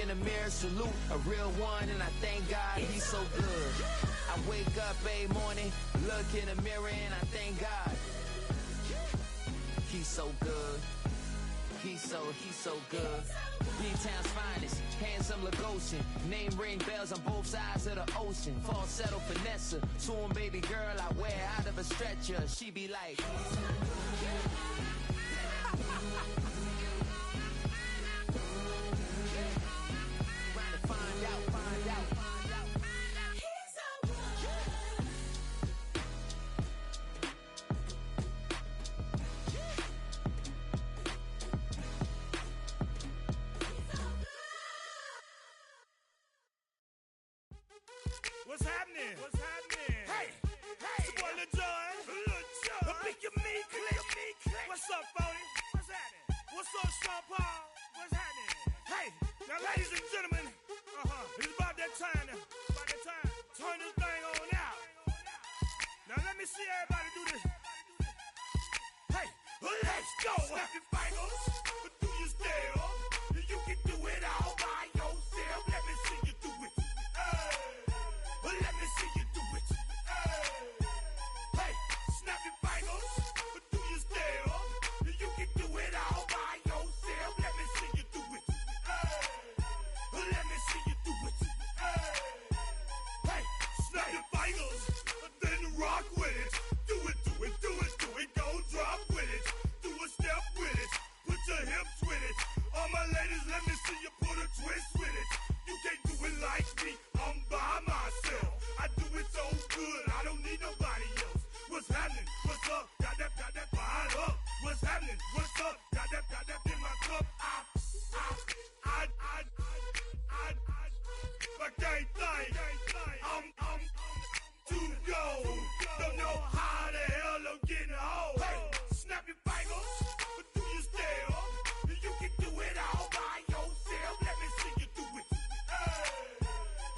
in the mirror, salute a real one, and I thank God he's so good. I wake up every morning, look in the mirror, and I thank God he's so good. He's so good. B-Town's finest, handsome Lagosian. Name ring bells on both sides of the ocean. Falsetto finesse, swoon baby girl I wear out of a stretcher. She be like, trying to find out. What's happening? Hey, it's your boy Lil Jon. The pick your me click. What's up, Phony? What's happening? What's up, Sean Paul? What's happening? Hey, now ladies and gentlemen, it's about that time. Turn this thing on out. Now let me see everybody do this. Hey, let's go. Snap your fingers, but do you still? You can do it all by yourself. Let me see you do it. Let me see you do it. Hey, snap your fingers, but do you still? You can do it all by yourself. Let me see you do it. Let me see you do it. Hey, snap your fingers, then rock with it. Do it. Go drop with it. Do a step with it. Put your hips with it. All my ladies, let me see you put a twist with it. You can't do it like me. I'm by myself. I do it so good, I don't need nobody else. What's happening? What's up? Got that fired up. What's happening? What's up? Got that in my cup. I can't think. I'm too go. Don't know how the hell I'm getting home. Hey, snap your fingers, but do you still? You can do it all by yourself. Let me see you do it.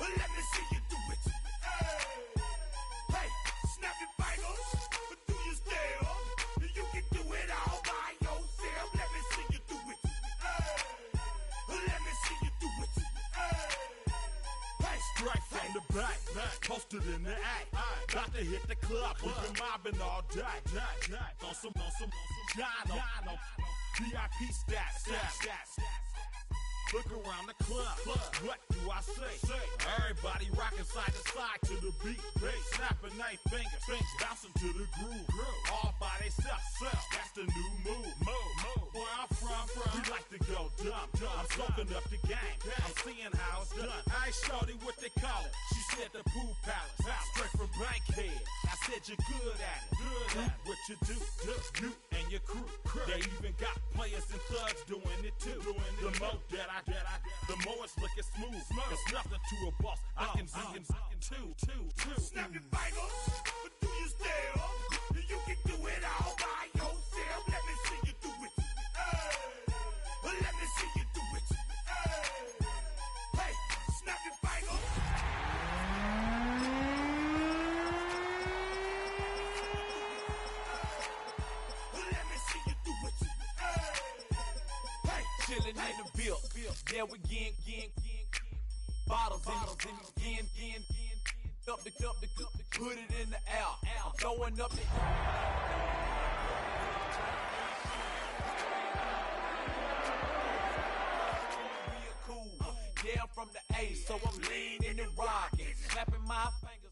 Let me see you do it. Hey, snap your fingers, but do you still? You can do it all by yourself. Let me see you do it. Let me see you do it. Hey, Straight from the back, posted in the act. Got to hit the club, we've been mobbing all day. On some Jono, VIP stats. Look around the club, what do I say? Everybody rocking side to side to the beat. Snapping their fingers, bouncing to the groove. All by themselves, that's the new move. Where I'm from, we like to go dumb. I'm soaking up the game, I'm seeing how it's done. I ain't shorty what they call it. She said the pool palace, straight from Bankhead. I said you're good at it. What you do, you and your crew. They even got players and thugs doing it too. The more the more it's looking smooth. It's nothing to a boss. I can see two. snap your fingers, but do you still? You can do it all by yourself. Let me see you do it. Let me see you do it. Hey, snap your fingers. Let me see you do it. Hey, chillin' in the build. Yeah, we getting bottles in again. Up the cup, put it in the air. I'm throwing up the real cool. Yeah, I'm from the A, so I'm leaning and rocking, snapping my fingers.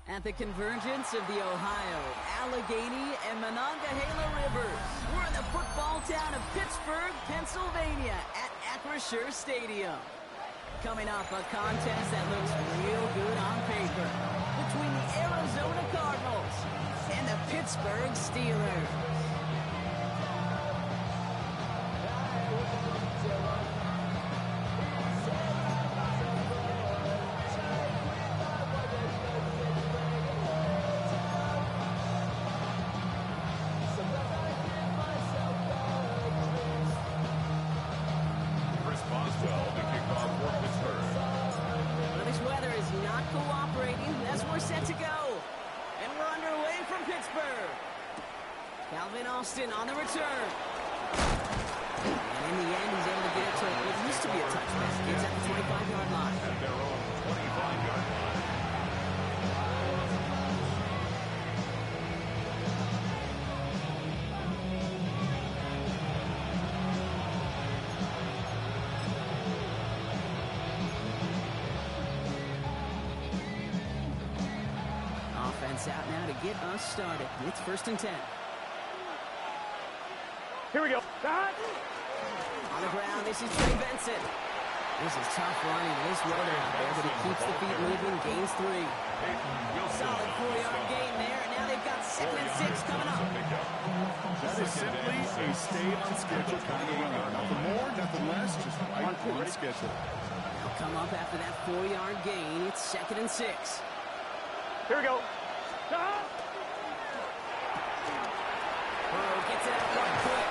At the convergence of the Ohio, Allegheny, and Monongahela rivers, we're in the football town of Pittsburgh, Pennsylvania, at Acrisure Stadium. Coming off a contest that looks real good on paper between the Arizona Cardinals and the Pittsburgh Steelers. We're set to go, and we're underway from Pittsburgh. Calvin Austin on the return. And in the end, he's able to get it to at least will be a touchback. It's at the 25-yard line. At their own 25-yard line. Offense out now to get us started. It's 1st and 10. Here we go. On the ground, this is Trey Benson. This is tough running. This weather out there, but he keeps the feet moving, gains 3. Solid 4-yard gain there, and now they've got 2nd and 6 coming up. That is simply a stay-on-schedule kind of run. Nothing more, nothing less, just right on schedule. They'll come up after that 4-yard gain. It's 2nd and 6. Here we go. Burrow gets it out one quick.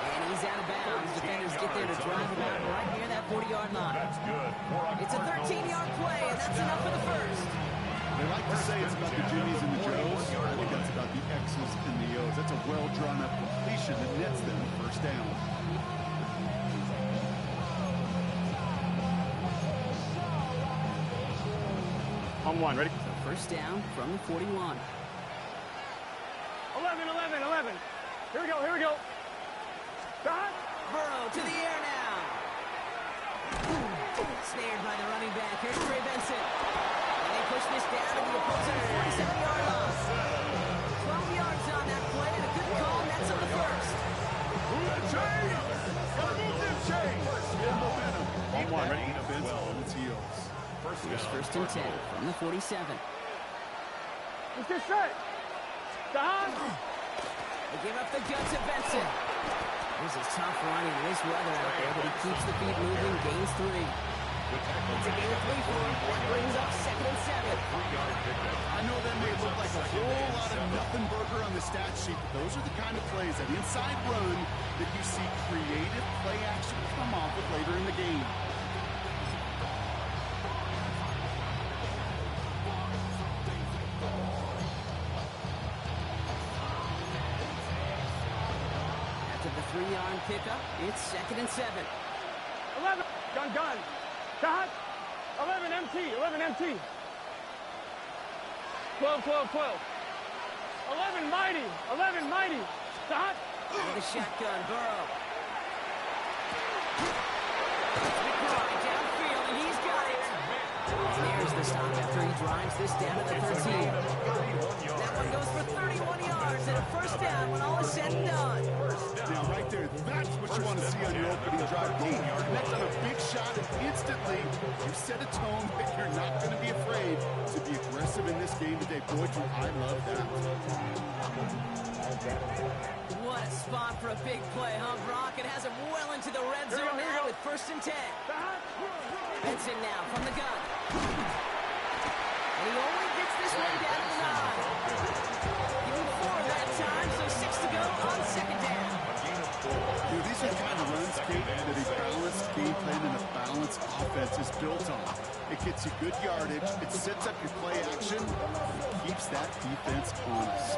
And he's out of bounds. Defenders get there to drive him out right near that 40-yard line. That's good. It's a 13-yard play, and that's enough for the first. They like to say it's about the Jimmies and the Joes. I think that's about the X's and the O's. That's a well-drawn-up completion that nets them first down. On one, ready? So first down from the 41. 11. Here we go. Burrow to the air now. Snared by the running back. Here's Trey Benson. And they push this down to the opposing 47-yard line. 12 yards on that play, and a good call, and that's on the first. On one, ready? Defense on its heels. Here's 1st and 10 from the 47. Let's get set. They give up the gut to Benson. This is tough running. This weather out there, but he keeps the feet moving, gains 3. It's a gain of 3 for him. That brings up 2nd and 7. I know that may look like a whole lot of nothing burger on the stat sheet, but those are the kind of plays, that inside run, that you see creative play action come off with later in the game. After the 3-yard pickup, it's 2nd and 7. 11. Gun. 11 MT. 12. 11 mighty. Out of the shotgun, Burrow. McBride downfield, and he's got it. There's the stop after he drives this down to the 13. That one goes for 31 yards and a first down when all is said and done. Now, right there, that's what you want to see on your opening drive. Boom, connect on a big shot, and instantly you set a tone that you're not going to be afraid to be aggressive in this game today. Boy, do I love that. What a spot for a big play, huh, Brock? It has him well into the red zone now with 1st and 10. Benson now from the gun. And he only gets this one down to 9. Give him 4 that time, so 6 to go on 2nd down. Dude, these are the kind of runs, Kate, that a balanced game plan and a balanced offense is built on. It gets you good yardage, it sets up your play action, keeps that defense honest.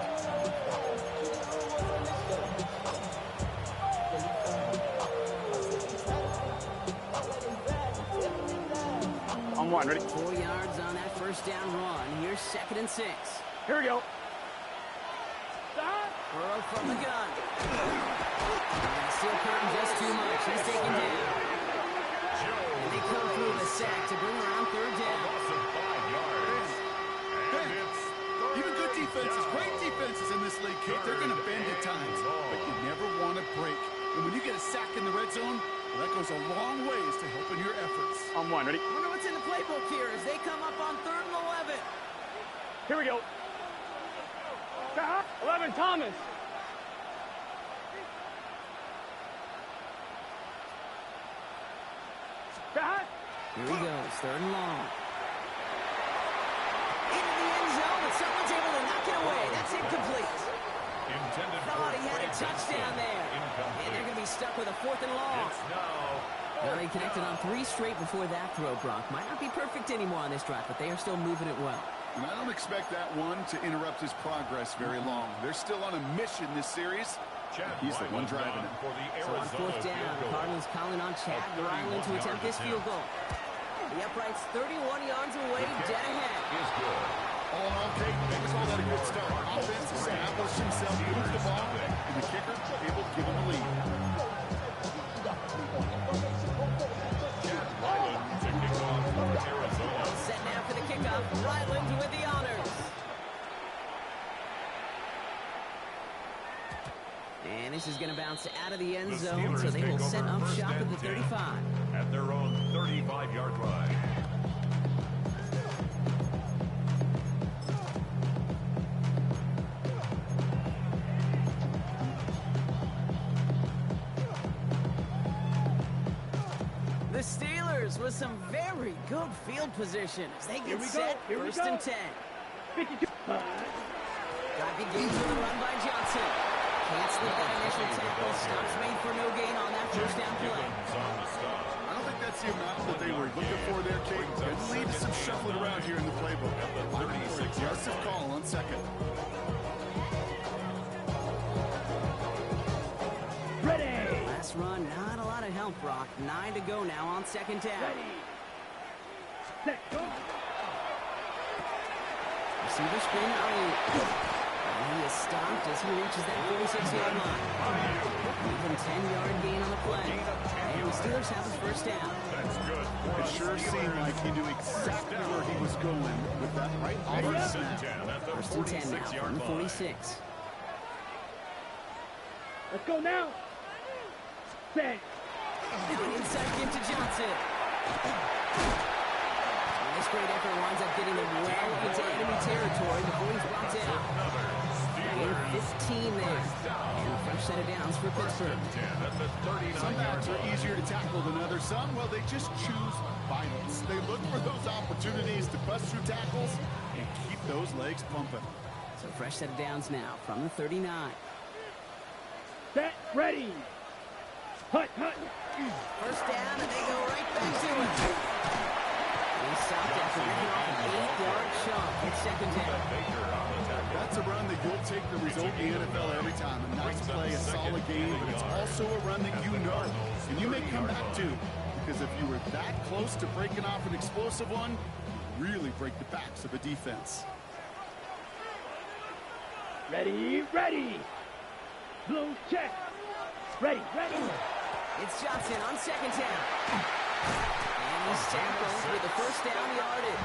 On one, ready? 4 yards on that first down run. Here's 2nd and 6. Here we go. Burrow from the gun. Still curtain just too much. He's taken down. And they come through with a sack to bring around 3rd down. Even good defenses, great defenses in this league, Kate, they're going to bend at times, but you never want to break. And when you get a sack in the red zone, well, that goes a long ways to helping your efforts. On one, ready? I wonder what's in the playbook here as they come up on 3rd and 11. Here we go. 11 Thomas. Here he goes, 3rd and long. Into the end zone, but someone's able to knock it away. That's incomplete. Thought he had a touchdown there. And they're going to be stuck with a 4th and long. Well, they connected on 3 straight before that throw, Brock. Might not be perfect anymore on this drive, but they are still moving it well. And I don't expect that one to interrupt his progress very long. They're still on a mission this series, He's the one driving it. So on fourth down, the Cardinals calling on Chad Ryland to attempt this field goal. The upright's 31 yards away, dead ahead. Is good. All in all, Kate, they call that a good start. Offense established himself, moved the ball, and the kicker able to give him a lead. Chad Ryland to kick off for Arizona. Set now for the kickoff. Ryland with the honors. And this is going to bounce out of the end zone, so they will set up shop at the 35. At their own 35-yard line. The Steelers with some very good field position as they get set. First and 10. 52. Drive begins with a run by Johnson. Can't slip that initial tackle. Stops made for no gain on that first down play. I don't think that's the amount that they were looking for there, Kate. It leads to some shuffling around here in the playbook. Aggressive call on second. Ready. Last run, not a lot of help, Brock. 9 to go now on second down. Ready. Set. Go. Receiver screen early. And he is stopped as he reaches that 46-yard line. Even 10-yard gain on the play. And the Steelers have his first down. That's good. It sure seemed like he knew exactly where he was going with that right offensive snap. First and 10 now from the 46. Let's go now. Set. Inside into Johnson. This great effort winds up getting them well into enemy territory before he's brought down. Gain 15 there. And a fresh set of downs for Pittsburgh. Some backs are easier to tackle than others. Some, well, they just choose violence. They look for those opportunities to bust through tackles and keep those legs pumping. So fresh set of downs now from the 39. Set. Ready. Hut. First down, and they go right back to it. He stopped after ripping off an 8-yard chunk at second down. That's a run that you'll take the result in the NFL every time. A nice play, a solid game, but it's also a run that you know. And you may come back to, because if you were that close to breaking off an explosive one, you really break the backs of a defense. Ready. Blue check. Ready. It's Johnson on second down. And he's tackled with the first down yardage.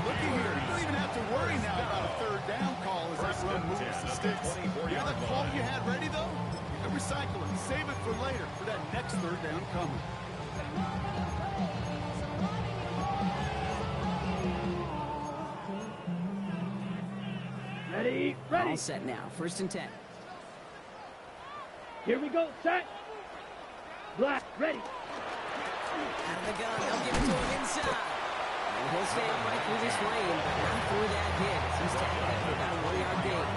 Looky here, you don't even have to worry now about a third down call as that run moves the sticks. You know that call you had ready, though? You can recycle it and save it for later for that next third down coming. Ready. All set now. First and 10. Here we go. Set. Black. Ready. Out of the gun. They'll give it to him inside. And he'll stay upright through this lane, but not through that hit. He's tackled after about a 1-yard gain.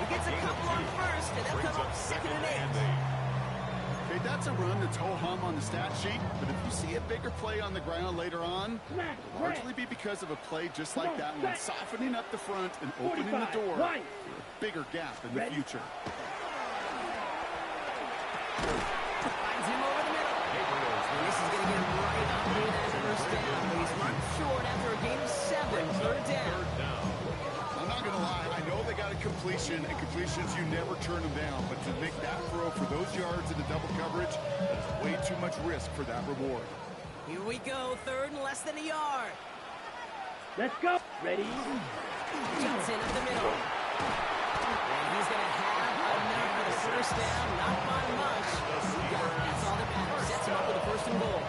He gets a couple on first, and they'll come up second and 8. Okay, that's a run that's ho-hum on the stat sheet, but if you see a bigger play on the ground later on, it'll largely be because of a play just like that one, softening up the front and opening the door for a bigger gap in the future. Finds him over the middle. And this is going to get him right up near that first down. But he's marked short after a gain of 7. Third down. I'm not going to lie. I know they got a completion, and completions, you never turn them down. But to make that throw for those yards in the double coverage, that's way too much risk for that reward. Here we go. Third and less than a yard. Let's go. Ready. Johnson up the middle. And he's going to have enough for the first down. Not by much. That's all that matters. Sets him up with a first and goal.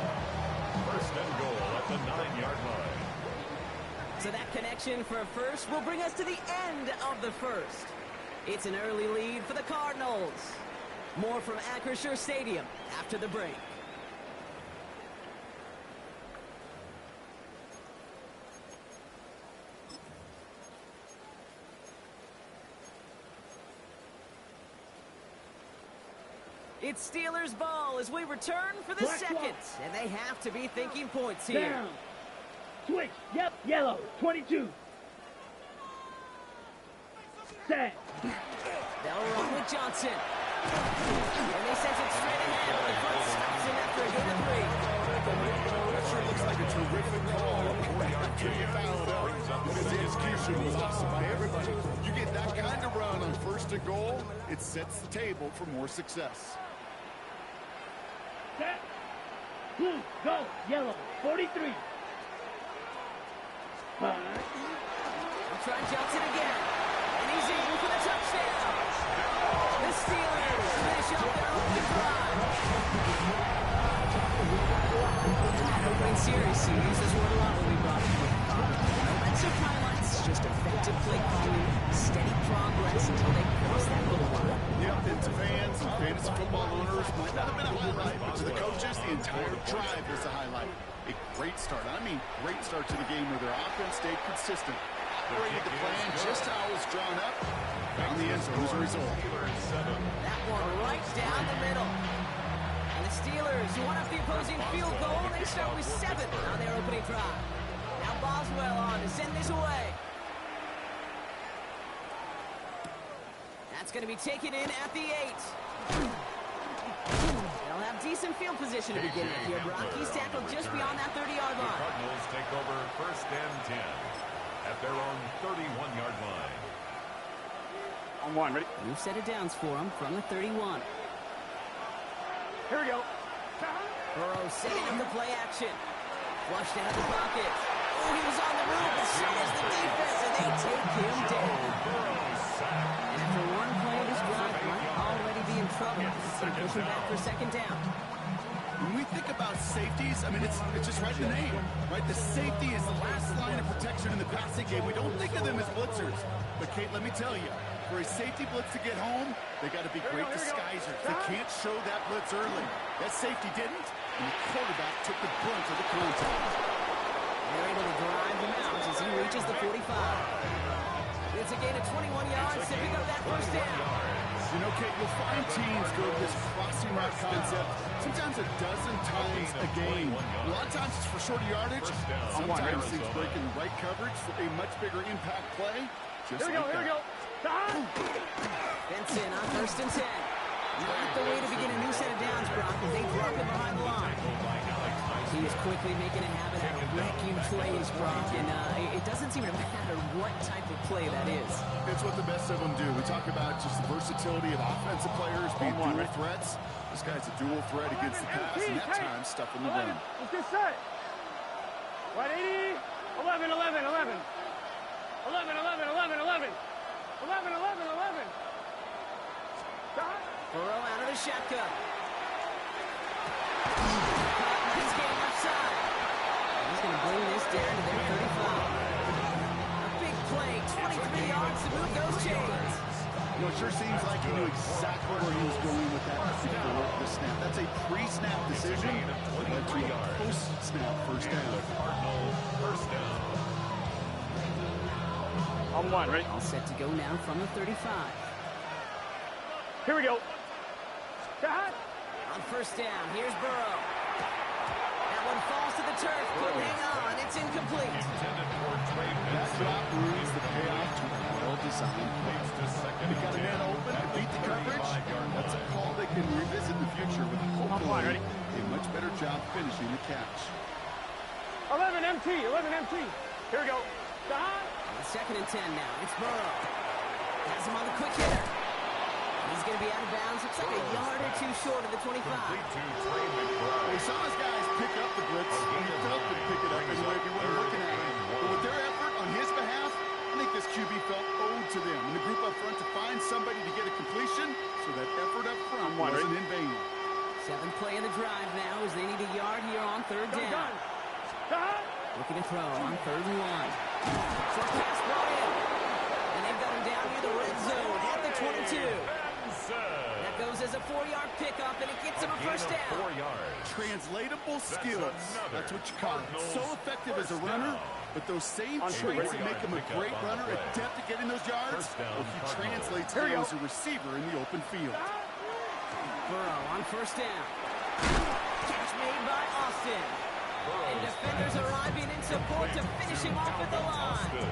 First and goal at the 9-yard line. So that connection for a first will bring us to the end of the first. It's an early lead for the Cardinals. More from Acrisure Stadium after the break. It's Steelers ball as we return for the second. And they have to be thinking points here. Down. Switch. Yep. Yellow. 22. Set. They'll run with Johnson. And they send it straight ahead. The front stops him after a gain of 3. That sure looks like a terrific call. Because the execution was awesome by everybody. You get that kind of run on first and goal, it sets the table for more success. Set. Blue, go. Yellow, 43. Try Johnson again. And he's in for the touchdown. The Steelers finish up their opening drive. That opening series series is what a lot will be brought to you. Momentum highlights, just effective play calling, steady progress until they cross that goal line. Yep, and to fans and fantasy football owners, might not have been a highlight, but to the coaches, the entire drive is a highlight. A great start. I mean, great start to the game where their offense stayed consistent. Operated the plan just how it was drawn up. Found the end zone as a result. That one right down the middle. And the Steelers, who won up the opposing field goal, they start with 7 on their opening drive. Now Boswell on to send this away. That's going to be taken in at the 8. They'll have decent field position to begin with here, Brock. He's tackled just beyond that 30-yard line. Cardinals take over first and 10 at their own 31-yard line. On one, ready? New set of downs for him from the 31. Here we go. Burrow setting up the play action. Flushed out of the pocket. Oh, he was on the move, but so is the defense, and they take him down. And after one play of this drive, might already be in trouble. Going to push him back for second down. When we think about safeties, I mean, it's just right in the name, right? The safety is the last line of protection in the passing game. We don't think of them as blitzers. But, Kate, let me tell you, for a safety blitz to get home, they got to be great disguisers. They can't show that blitz early. That safety didn't, and the quarterback took the brunt of the contact. They're able to drive him out as he reaches the 45. It's a gain of 21 yards to pick up that first down. You know, Kate, you'll find teams go to this crossing route concept sometimes a dozen times a game. A lot of times it's for shorter yardage. Sometimes things break in the right coverage for a much bigger impact play. Just Here we go. Benson on first and 10. Not the way to begin a new set of downs, Brock, as they drop him behind the line. He is quickly making a habit out of wrecking plays, Brock, and it doesn't seem to matter what type of play that is. It's what the best of them do. We talk about just the versatility of offensive players being dual threats. This guy's a dual threat against the pass, and at times stuffing the run. What's this set? 180, 11, 11, 11. 11, 11, 11, 11. 11, 11, 11. Stop. Burrow out of the shotgun. He's getting upside. He's going to bring this down to their 35. A big play, 23 yards to move those chains. You know, it sure seems like he knew exactly where he was going with that before the snap. That's a pre-snap decision that led to a post-snap first down. First down. On one, ready? All set to go now from the 35. Here we go. On first down, here's Burrow. That one falls to the turf. Couldn't hang on. It's incomplete. That drop ruins the payoff to a well-designed play. They got a man open to beat the coverage. That's a call they can revisit in the future with hopefully a much better job finishing the catch. 11 MT, 11 MT. Here we go. Second and 10 now. It's Burrow. Has him on the quick hitter. He's going to be out of bounds. Looks like a yard or two short of the 25. They saw his guys pick up the blitz. He felt them pick it up and way everyone looking at him. But with their effort on his behalf, I think this QB felt owed to them and the group up front to find somebody to get a completion, so that effort up front wasn't in vain. 7th play of the drive now as they need a yard here on third down. Looking to throw on 3rd and 1. Short pass brought in. And they've got him down near the red zone at the 22. That goes as a 4-yard pickup, and it gets him a first down. 4 yards. Translatable skills. That's what you call it. So effective as a runner, but those same traits that make him a great runner, adept at getting those yards, well, he translates to as a receiver in the open field. Burrow on first down. Catch made by Austin. And defenders arriving in support forward to finish him off at the line.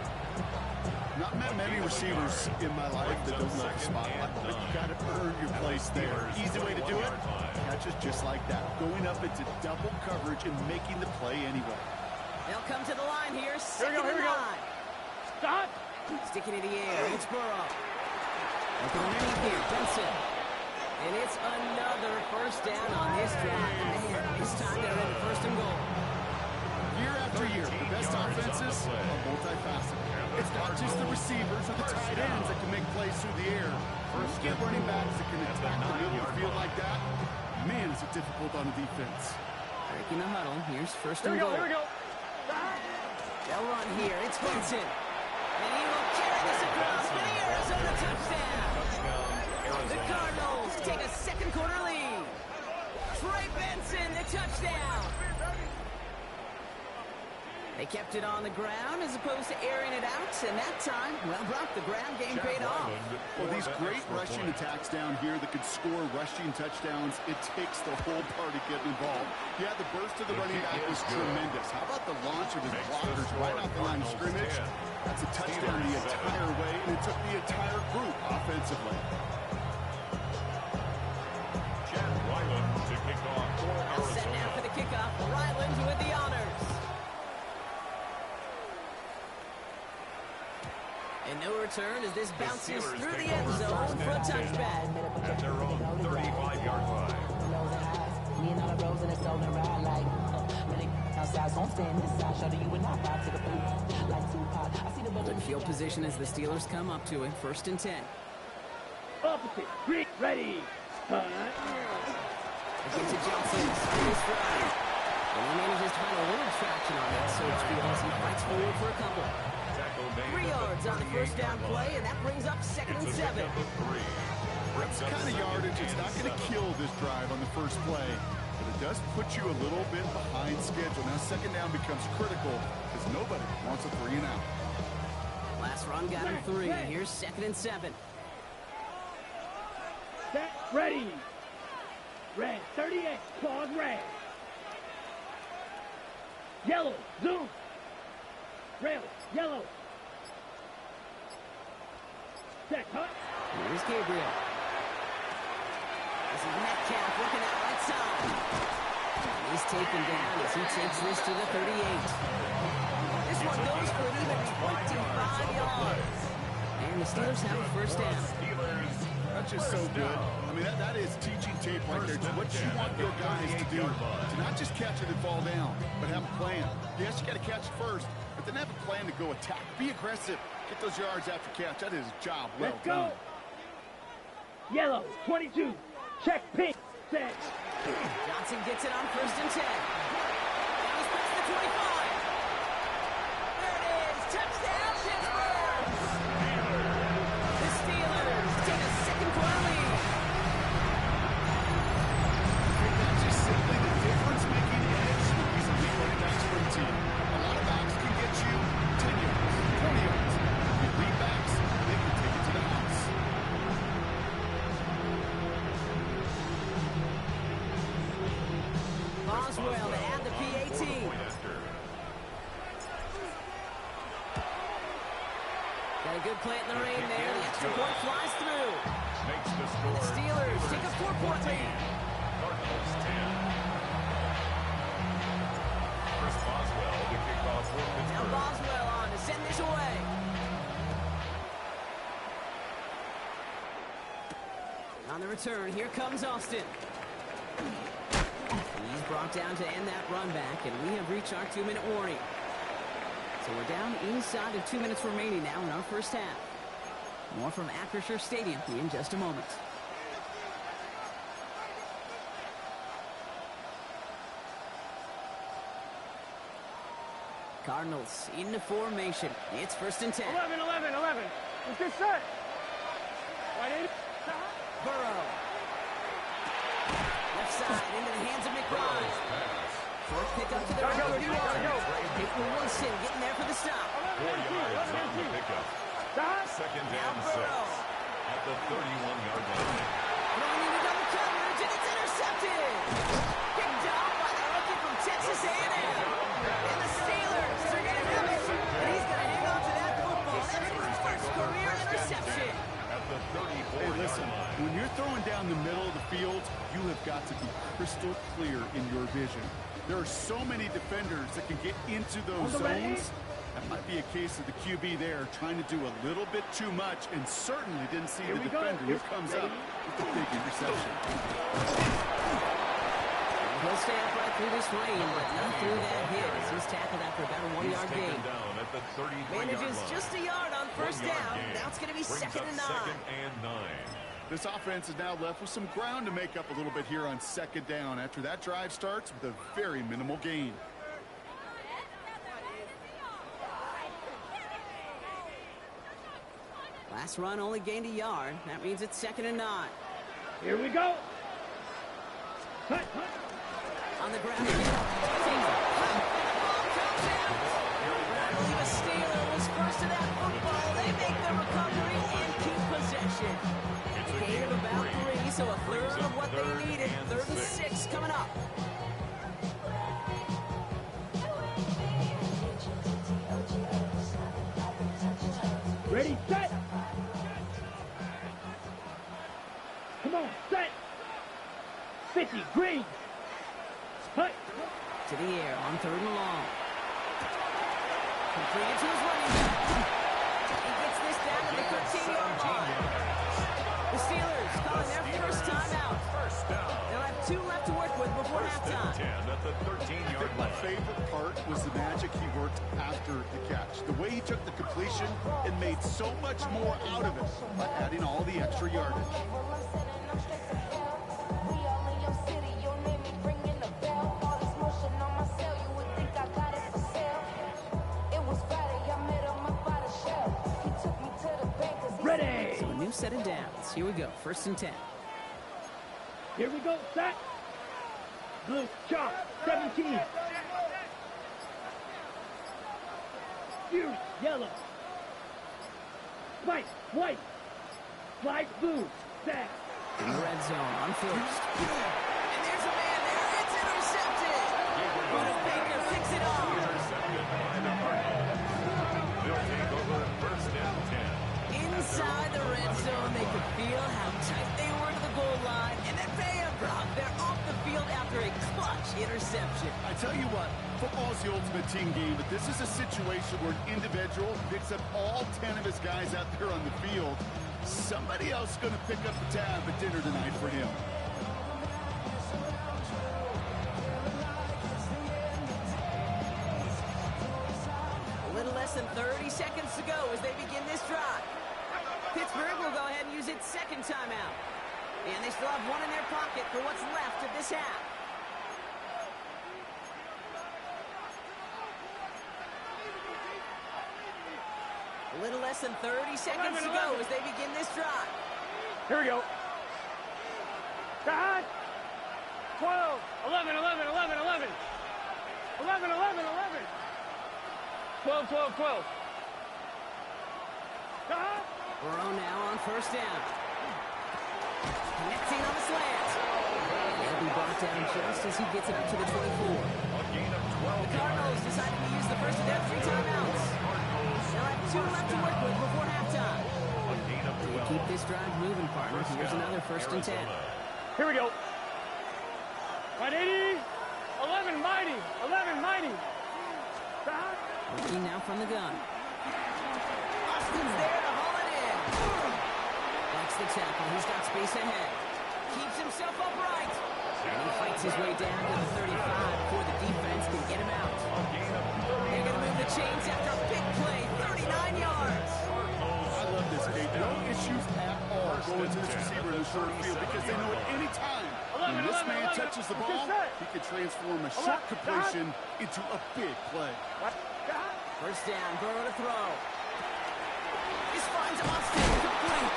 Not met many receivers in my life that don't love the spotlight, but you got to earn your place there. Easy way to do it, catches just like that. Going up into double coverage and making the play anyway. They'll come to the line here. Here we go. Stop. Sticking in the air. It's Burrow. Looking underneath here. Benson. And it's another first down on this drive. Man, this time they're in the first and goal. Year after year, the best offenses are multifaceted. It's not just the receivers or the tight ends that can make plays through the air. First, get running backs that can attack the middle of the field like that. Man, is it difficult on the defense. Breaking the huddle. Here's first and goal. Here we go. They'll run here. It's Benson. And he will carry this across for the Arizona touchdown. The Cardinals take a second quarter lead. Trey Benson, the touchdown. They kept it on the ground as opposed to airing it out, and that time, well, Brock, the ground game paid off. Well, these great rushing attacks down here that could score rushing touchdowns, it takes the whole party getting involved. Yeah, the burst of the running back was tremendous. How about the launch of his blockers right off the line of scrimmage? That's a touchdown the entire way, and it took the entire group offensively. Ryland to kick off for They'll set now for the kickoff. Ryland with the honors. And no return as this bounces through the end zone for a touchback. At their own 35-yard line. Good field position as the Steelers come up to it. First and 10. Opposite. Great. Ready. Get to Johnson. His drive. And he manages to find a little traction on that search field as he fights forward for a couple. 3 yards on the first down play, and that brings up second and 7. That's the kind of yardage it's not going to kill this drive on the first play, but it does put you a little bit behind schedule. Now second down becomes critical because nobody wants a 3 and out. Last run got him 3. Here's second and 7. Set. Ready. Red. 38. Pause. Red. Yellow. Zoom. Rail. Yellow. Set. Cut. Here's Gabriel. This is Metcalf looking out right side. He's taken down as he takes this to the 38. This one goes for an even 25 yards. And the Steelers have a first down. That's just so good. I mean, that is teaching tape right there. It's what you want your guys to do. To not just catch it and fall down, but have a plan. Yes, you got to catch it first, but then have a plan to go attack. Be aggressive. Get those yards after catch. That is a job well done. Yellow. 22. Check pink. Set. Johnson gets it on first and 10. Now he's past the 25. There it is. Touchdown, Pittsburgh. The Steelers take a second quarter lead. That's just simply the difference-making edge that these elite running backs bring to you. A lot of backs can get you 10 yards, 20 yards. The elite backs, they can take it to the house. Boswell to add the PAT. Got a good play in the rain there. The extra point flies through. Makes the The score. Steelers take a 4-point lead. Cardinals 10. Chris Boswell to kick off for Now Pittsburgh. Boswell on to send this away. On the return, here comes Austin. He's brought down to end that run back, and we have reached our 2-minute warning. So we're down inside of 2 minutes remaining now in our first half. More from Acrisure Stadium in just a moment. Cardinals into formation. It's first and 10. 11. What's this set? Right in. Burrow. Left side into the hands of McBride. Fourth pick up to the right 31. Peyton Wilson getting there for the stop. 4 yards on the pickup. Second down 6 at the 31-yard line. Going into double coverage, and it's intercepted. Picked off by the rookie from Texas A&M. And the Steelers are going crystal clear in your vision. There are so many defenders that can get into those zones. That might be a case of the QB there trying to do a little bit too much and certainly didn't see the defender who comes up with the big interception. He'll stay upright through this lane, but not through that hit as he's tackled after about a 1-yard gain. Manages just a yard on first down. Now it's going to be second and 9. This offense is now left with some ground to make up a little bit here on second down after that drive starts with a very minimal gain. Last run only gained a yard. That means it's second and 9. Here we go. On the ground again. I believe a Steeler was first to that football. They make the recovery and keep possession. Gain of about 3, so a third of what they needed. 3rd and 6 coming up. Ready, set. Come on, set. 50, green. Hut. To the air on 3rd and long. Completed to his running back. He gets this down to the 13-yard line. The Steelers calling their first timeout. They'll have 2 left to work with before halftime. At the 13-yard My favorite part was the magic he worked after the catch. The way he took the completion and made so much more out of it by adding all the extra yardage. Ready. So a new set of downs. Here we go. 1st and 10. Here we go, set. Blue, chalk, 17. Use yellow. Spike, white. Slide blue, set. In the red zone on 1st. And there's a man there. It's intercepted. Bruno Baker picks it off. They'll take over 1st and 10. Inside the red zone, they could feel how tight they were to the goal line, and then bam, Brock, they're off the field after a clutch interception. I tell you what, football is the ultimate team game, but this is a situation where an individual picks up all 10 of his guys out there on the field. Somebody else is going to pick up the tab at dinner tonight for him. A little less than 30 seconds to go as they begin this drive. Pittsburgh will go ahead and use its second timeout. And they still have 1 in their pocket for what's left of this half. A little less than 30 seconds to go as they begin this drive. Here we go. Cut. 12, 11, 11, 11, 11. 11, 11, 11. 12, 12, 12. Cut. Burrow now on 1st down. Connecting on the slant. He'll be brought down just as he gets it up to the 24. The Cardinals decided to use the first of their 3 timeouts. They'll have 2 left to work with before halftime. They keep this drive moving, partner. Here's another 1st and 10. Here we go. 180. 11 mighty. 11 mighty. Cut. Looking now from the gun. Austin's there to haul it in. That's the tackle. He's got space ahead. Keeps himself upright. And he fights his way down to the 35 before the defense can get him out. They're going to move the chains after a big play. 39 yards. I love this, Kate. No issues at all going to this receiver in the short field because they know at any time when this man touches the ball, he can transform a short completion into a big play. 1st down, Burrow to throw. This finds Austin complete.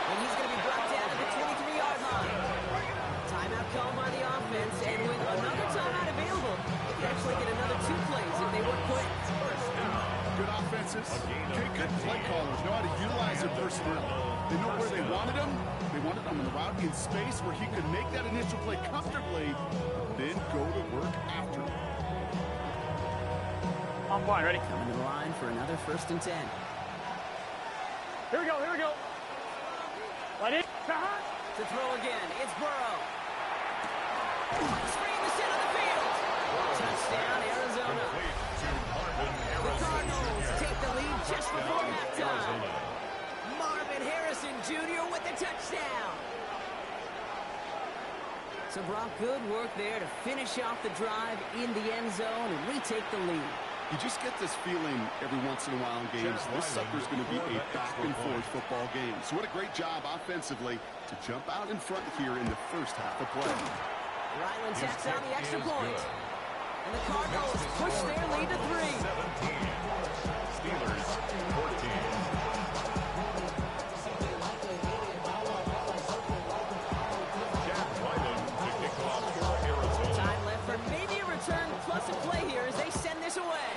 And he's going to be brought down to the 23-yard line. Timeout called by the offense, and with another timeout available, they could actually get another 2 plays if they work quick. Good offenses, good play callers know how to utilize their personnel. They know where they wanted him. They wanted him on the route in space where he could make that initial play comfortably, then go to work after. I'm fine, ready? Coming to the line for another 1st and 10. Here we go, here we go. Let it. To throw again, it's Burrow. Spraying the center of the field. Touchdown, Arizona. The Cardinals take the lead just before halftime. Marvin Harrison Jr. with the touchdown. So, Brock, good work there to finish off the drive in the end zone and retake the lead. You just get this feeling every once in a while in games. This sucker's going to be a back-and-forth football game. So what a great job offensively to jump out in front here in the first half of play. Ryland tacks on the extra point. And the Cardinals push their lead to 3. 17. Steelers 14. Jack Ryland to kick off for Arizona. Time left for maybe a return plus a play here as they send this away.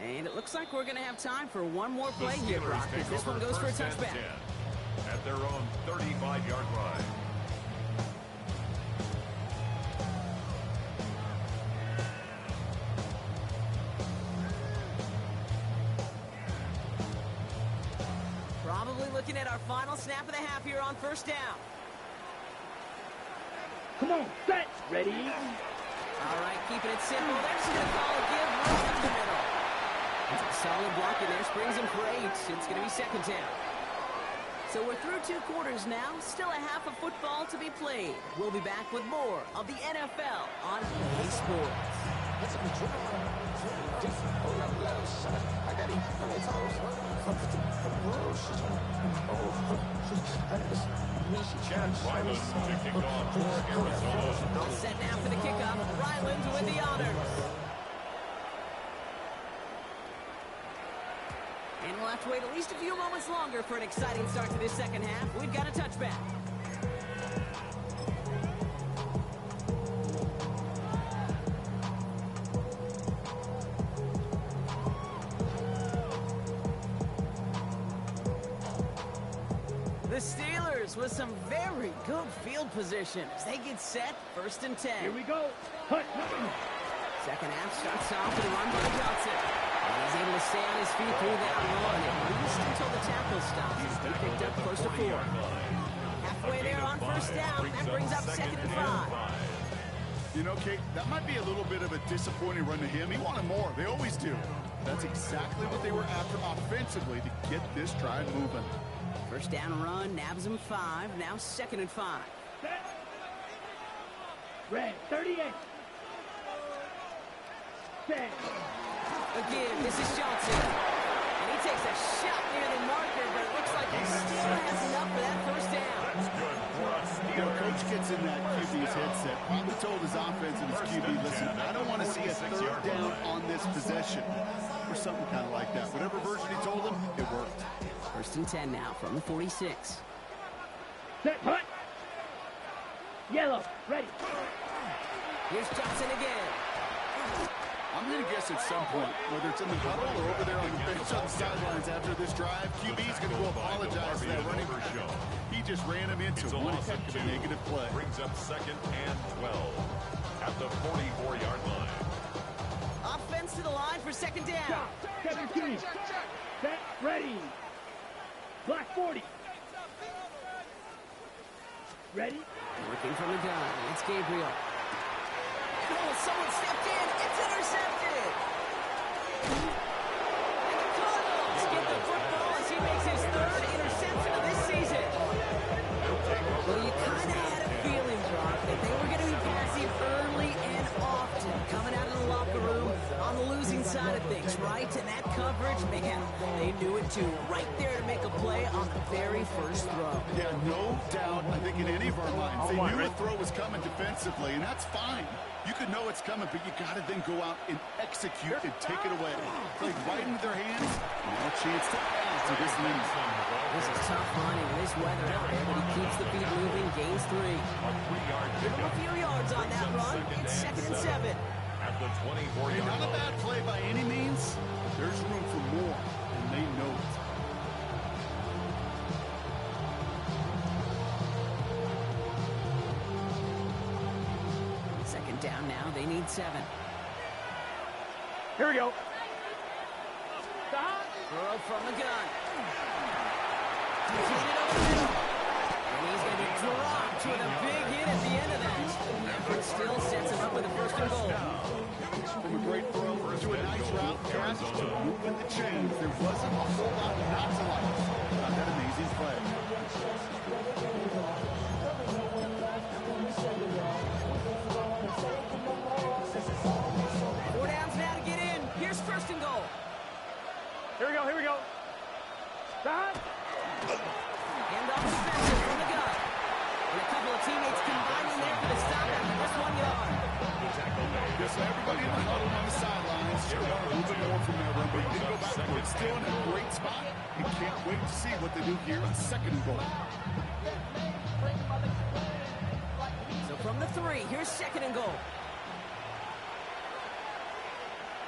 And it looks like we're going to have time for one more play here, Brock, as this one goes for a touchback. At their own 35-yard line. Probably looking at our final snap of the half here on first down. Come on, set, ready. All right, keeping it simple. They're just going to call a give right up the middle. That's a solid block in there. Springs him for 8. It's going to be second down. So we're through 2 quarters now. Still a half of football to be played. We'll be back with more of the NFL on EA Sports. Chad Ryland to kick off for Arizona. All set now for the kickoff. Ryland with the honors. And we'll have to wait at least a few moments longer for an exciting start to this second half. We've got a touchback. The Steelers with some very good field position as they get set, 1st and 10. Here we go. Hut. Second half starts off with a run by Johnson. And he's able to stay on his feet through that run, at least until the tackle stops. He picked up close to 4. Halfway there on first down. That brings up 2nd and 5. You know, Kate, that might be a little bit of a disappointing run to him. He wanted more. They always do. That's exactly what they were after offensively to get this drive moving. First down run, nabs him 5. Now 2nd and 5. Set. Red, 38. Set. Again, this is Johnson. And he takes a shot near the marker, but it looks like he still has enough for that first down. That's good for us. You know, Coach gets in that QB's headset. Probably told his offense and his QB, listen, I don't want to see a 3rd down on this possession. Or something kind of like that. Whatever version he told him, it worked. 1st and 10 now from the 46. Set, hut. Yellow, ready. Here's Johnson again. I'm going to guess at some point, whether it's in the huddle or over there on the bench on the sidelines after this drive, QB's going to go apologize for that running back. He just ran him into one heck of a negative play. Brings up 2nd and 12 at the 44-yard line. Offense to the line for 2nd down. 17. Set, ready. Black 40. Ready? Working from the gun. It's Gabriel. Oh, someone stepped in. It's intercepted. And the Cardinals get the football as he makes his 3rd interception of this season. Well, you kind of had a feeling, Brock, that they were going to be passive early and often, coming out of the locker room on the losing side of things, right? And that coverage, man, they knew it too. Right there to make a play on the very first throw. Yeah, no doubt, I think in any of our minds, they knew a throw was coming defensively, and that's fine. You could know it's coming, but you got to then go out and execute and take it away. Played right into their hands, no chance to add to this lead. This is tough running in this weather out there, but he keeps the feet moving, gains 3. Give him a few yards on that run. It's 2nd and 7. At the 24-yard Hey, not a line. bad play by any means. There's room for more, and they know it. Second down now. They need 7. Here we go. Throw from the gun. He's hit it over the middle. And he's going to be Dropped with a big hit at the end of that. The effort still sets him up with a first and goal. From a great throw to a nice route pass to moving the chains. There wasn't a whole lot not to like about that amazing play. Four downs now to get in. Here's first and goal. Here we go, here we go. Stop. Hand off defensive from the gun. And a couple of teammates combining there for the stop after this 1 yard. Yes, everybody in the huddle on the sidelines. Sure want a little bit more from that run, but he didn't go backwards. Still in a great spot. You can't wait to see what they do here on second and goal. So from the 3, here's second and goal.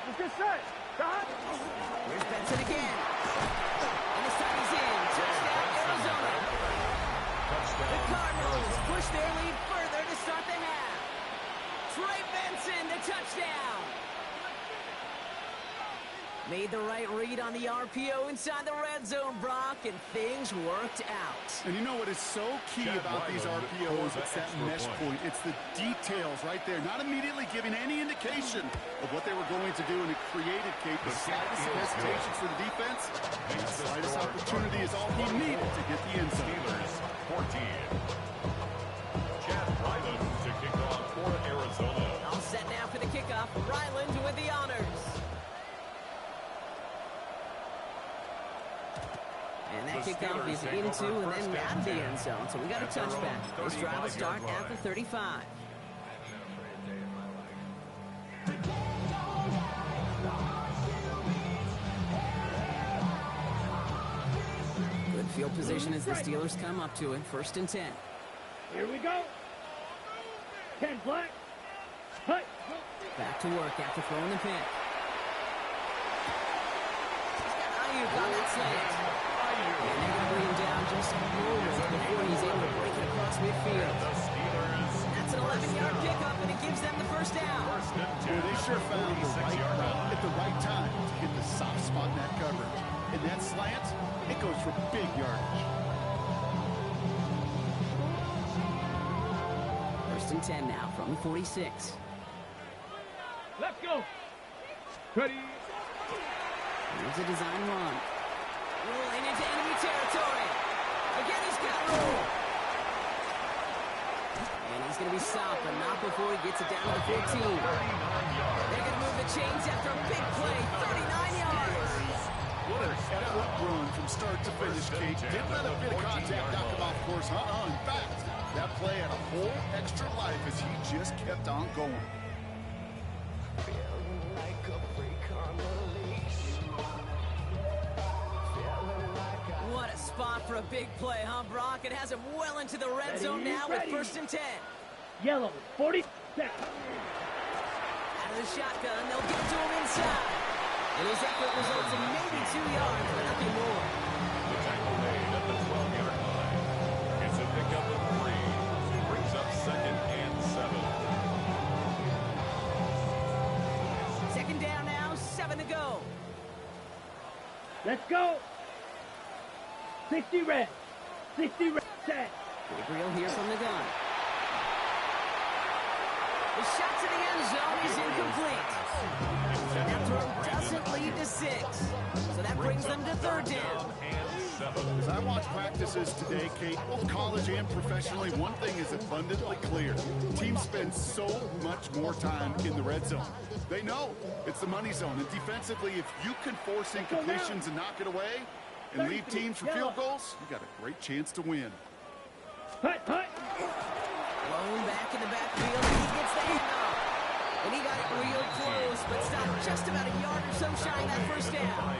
Let's get set. Stop. Here's Benson again. And this time he's in. Touchdown, Arizona. The Cardinals push their lead further to start the half. Trey Benson, the touchdown. Made the right read on the RPO inside the red zone, Brock, and things worked out. And you know what is so key about these RPOs? It's that mesh point. It's the details right there. Not immediately giving any indication of what they were going to do, and it created, Kate, the slightest hesitation for the defense. And the slightest opportunity is all he needed to get the end zone. Steelers 14. Chad Ryland to kick off for Arizona. All set now for the kickoff. Ryland with the honors. And that kickoff is into and then out of the end zone. So we got a touchback. This drive will start at the 35. Good field position as the Steelers come up to it. First and 10. Here we go. 10 black. Hut. Back to work after throwing the pick. Ayuk on that slant. And they're going to bring him down just moments before he's able to break it across midfield. That's an 11-yard pickup, and it gives them the first down. Well, they sure found the right route at the right time to hit the soft spot in that coverage. And that slant, it goes for big yardage. First and 10 now from the 46. Let's go. Ready. Here's a design run. Rolling into enemy territory. Again, he's got room. And he's going to be stopped, but not before he gets it down to the 15. They're going to move the chains after a big play. 39 yards. What an effort run from start to finish, Kate. Didn't let a bit of contact knock him off course. In fact, that play had a whole extra life as he just kept on going. What a spot for a big play, huh, Brock? It has him well into the red zone now with first and 10. Yellow, 40. Out of the shotgun, they'll get to him inside. And his effort results in maybe 2 yards, but nothing more. The tackle made at the 12-yard line. It's a pickup of 3. Brings up second and 7. Second down now, 7 to go. Let's go. 60 red. 60 red. Set. Gabriel here from the gun. The shot to the end zone is incomplete. That throw doesn't lead to 6. So that brings them to third down. As I watch practices today, Kate, both college and professionally, one thing is abundantly clear. Teams spend so much more time in the red zone. They know it's the money zone. And defensively, if you can force incompletions and knock it away and leave teams for field goals, you got a great chance to win. Hut, hut. Blown back in the backfield, and he gets the handoff. And he got it real close, but stopped just about a yard or so shy of that first down.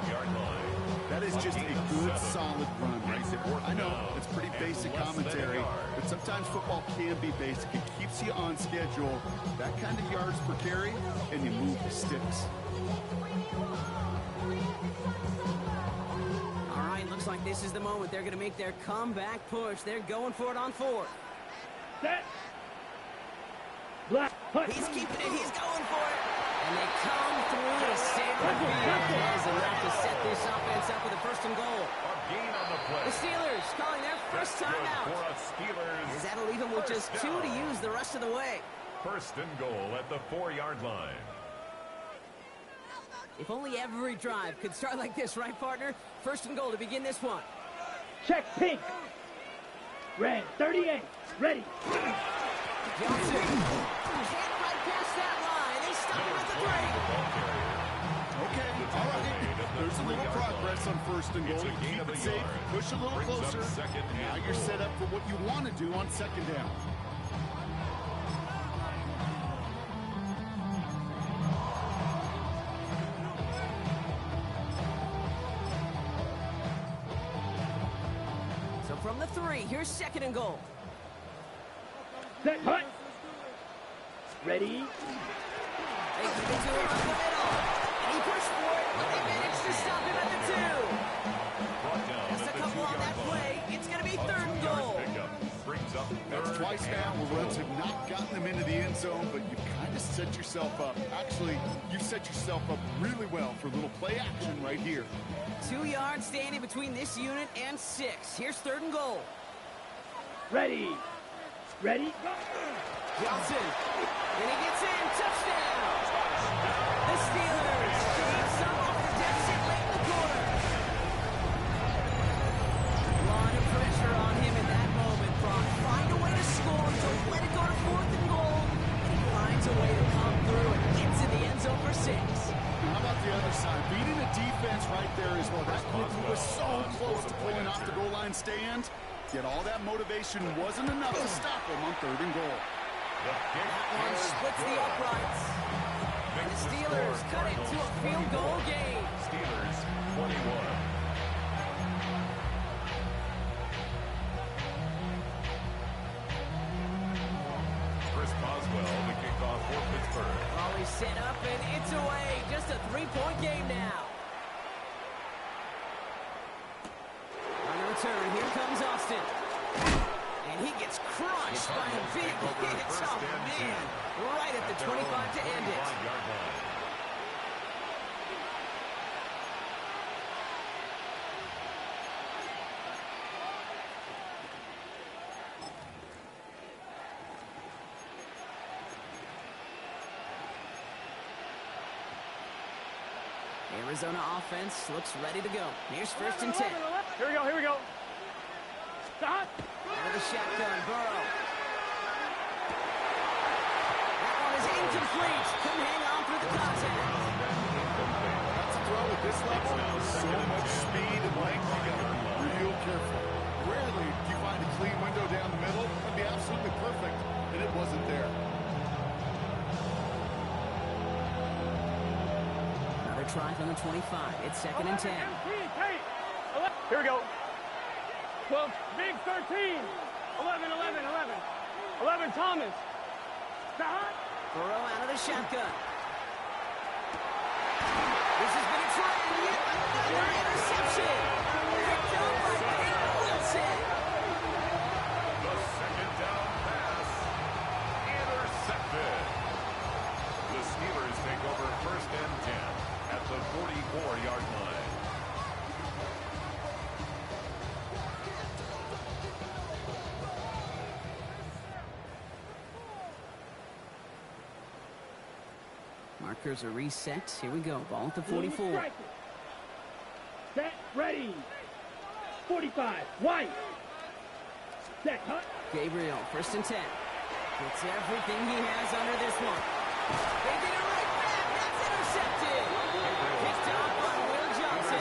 That is just a good, solid run right there. I know it's pretty basic commentary, but sometimes football can be basic. It keeps you on schedule. That kind of yards per carry, and you move the sticks. All right, looks like this is the moment. They're going to make their comeback push. They're going for it on 4th. Set. Black. He's keeping it. He's going for it. And they come through to save the field. As enough to set this offense up with a first and goal. A gain on the play. The Steelers calling their first time out. For us Steelers. As that'll leave them with just 2 to use the rest of the way. First and goal at the 4-yard line. If only every drive could start like this, right, partner? First and goal to begin this one. Check pink. Red, 38. Ready. Johnson can't right past that line. They stop him at the 3. Okay, all right. There's a little progress on first and goal. You keep it safe, push a little closer. Now you're set up for what you want to do on second down. So from the 3, here's second and goal. Set, hut. Ready. They keep it to him up the middle. And he pushed for it, but they managed to stop him at the 2. Just a couple on that play. It's going to be third and goal. That's twice now where runs have not gotten them into the end zone, but you've kind of set yourself up. Actually, you've set yourself up really well for a little play action right here. 2 yards standing between this unit and 6. Here's third and goal. Ready. Ready. Go. Johnson. And he gets in. Touchdown. The Steelers gain some off the deficit late in the quarter. A lot of pressure on him in that moment, Brock. Find a way to score. Don't let it go to fourth and goal. And he finds a way to come through and gets in the end zone for 6. How about the other side? Beating a defense right there is what that group who was so close to pulling off the goal line stand. Yet all that motivation wasn't enough to stop him on third and goal. That one splits the uprights. And the Steelers cut it to a field goal game. Steelers 21. Chris Boswell, the kickoff for Pittsburgh. Volley set up and it's away. Just a 3-point game now. On the return, here comes Austin. And he gets crushed by a big hit. Oh, man. Right at the 25 to end it. Arizona offense looks ready to go. Here's first and 10. Here we go, here we go. Stop. Out of the shotgun, Burrow. That one is incomplete. Couldn't hang on through the contact. That's a throw at this level. So much speed and length. You got to be real careful. Rarely do you find a clean window down the middle. It'd be absolutely perfect, and it wasn't there. Another try from the 25. It's second and 10. Here we go. 12, big 13. 11, 11, 11. 11, Thomas. Stop. Burrow out of the shotgun. This has been a trend. Yet another interception. Picked up by Peyton Wilson. The second down pass. Intercepted. The Steelers take over first and 10 at the 44-yard line. Markers are reset. Here we go. Ball at the 44. Set, ready. 45, White. Set, cut. Gabriel, first and 10. Gets everything he has under this one. They did it right back. That's intercepted. Picked up by Will Johnson.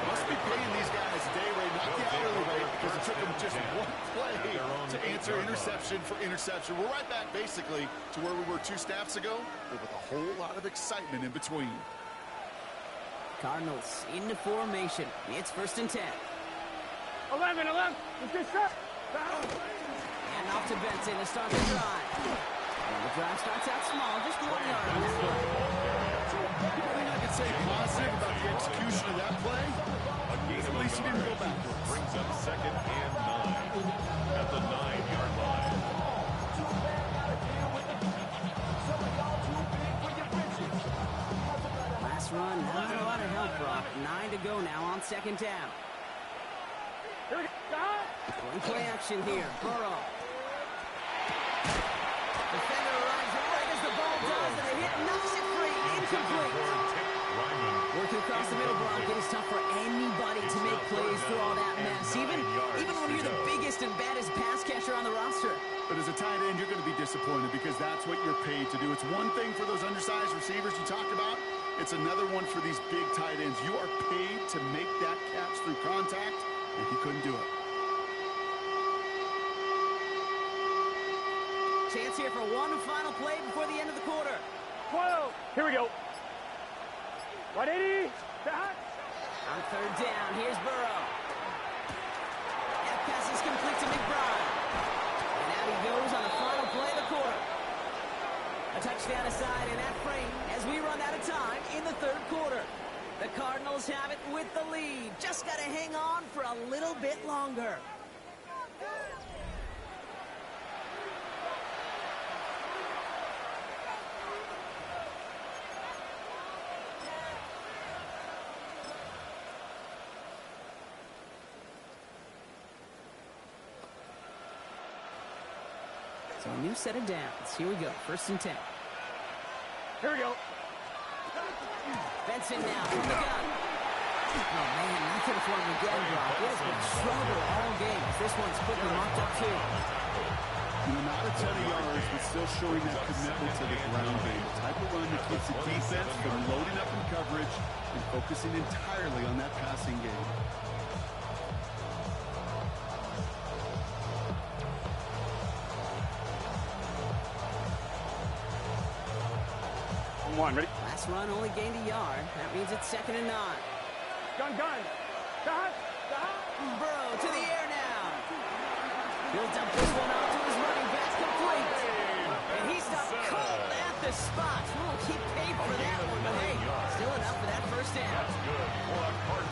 Must be paying these guys a day rate, not the hourly rate, because it took them just one play to answer interception for interception. We're right back, basically, to where we were 2 snaps ago, but with a whole lot of excitement in between. Cardinals into formation. It's first and 10. 11, 11. It's just up. And off to Benson to start the drive. And the drive starts out small, just 1 yard. The thing I can say positive about the execution of that play is at least he didn't go backwards. Brings up second and 9 at the 9-yard line. Pass run, not a lot of help, Brock. 9 to go now on second down. One play action here. Burrow. Defender arrives right as the ball does, and the hit knocks it free. Incomplete. Working across the middle, Brock, it is tough for anybody to make plays through all that mess, even when you're the biggest and baddest pass catcher on the roster. But as a tight end, you're going to be disappointed because that's what you're paid to do. It's one thing for those undersized receivers you talked about. It's another one for these big tight ends. You are paid to make that catch through contact, and he couldn't do it. Chance here for one final play before the end of the quarter. 12. Here we go. 180. On third down, here's Burrow. That pass is complete to McBride. And out he goes on the final play of the quarter. A touchdown aside in that frame as we run out of time in the third quarter. The Cardinals have it with the lead. Just got to hang on for a little bit longer. So a new set of downs. Here we go. 1st and 10. Here we go. Benson now from the gun. Oh, man, you could have thrown him again, Brock. It has been trouble all game. This one's quickly marked up, too. Not a ton of yards, but still showing that commitment to the ground game. The type of run that keeps the defense from loading up in coverage and focusing entirely on that passing game. One, ready? Last run only gained a yard. That means it's 2nd and 9. Gun. Burrow to the air now. He'll dump this one off to his running back, complete. And he stopped cold at the spot. We'll keep paid for that one, but hey, still enough for that 1st down.